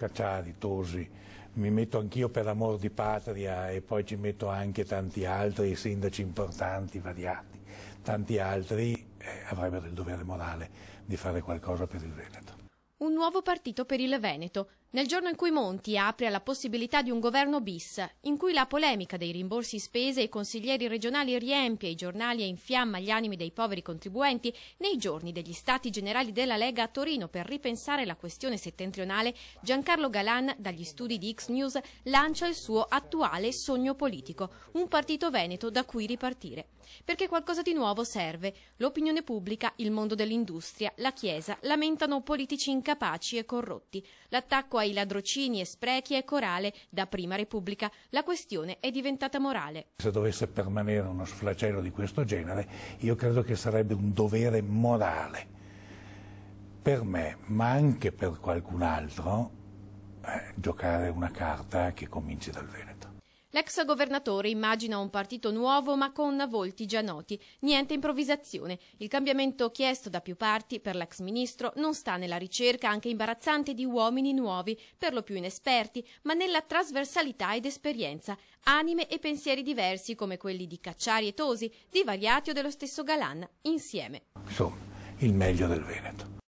Cacciari, Tosi, mi metto anch'io per amor di patria e poi ci metto anche tanti altri sindaci importanti, variati, tanti altri avrebbero il dovere morale di fare qualcosa per il Veneto. Un nuovo partito per il Veneto, nel giorno in cui Monti apre alla possibilità di un governo bis, in cui la polemica dei rimborsi spese ai consiglieri regionali riempie i giornali e infiamma gli animi dei poveri contribuenti, nei giorni degli stati generali della Lega a Torino per ripensare la questione settentrionale, Giancarlo Galan, dagli studi di X News, lancia il suo attuale sogno politico, un partito veneto da cui ripartire. Perché qualcosa di nuovo serve. L'opinione pubblica, il mondo dell'industria, la Chiesa lamentano politici incapaci e corrotti. L'attacco ai ladrocini e sprechi è corale. Da Prima Repubblica la questione è diventata morale. Se dovesse permanere uno sflacello di questo genere, io credo che sarebbe un dovere morale per me, ma anche per qualcun altro, giocare una carta che cominci dal Veneto. L'ex governatore immagina un partito nuovo ma con volti già noti, niente improvvisazione. Il cambiamento chiesto da più parti per l'ex ministro non sta nella ricerca anche imbarazzante di uomini nuovi, per lo più inesperti, ma nella trasversalità ed esperienza, anime e pensieri diversi come quelli di Cacciari e Tosi, di Variati o dello stesso Galan, insieme. Insomma, il meglio del Veneto.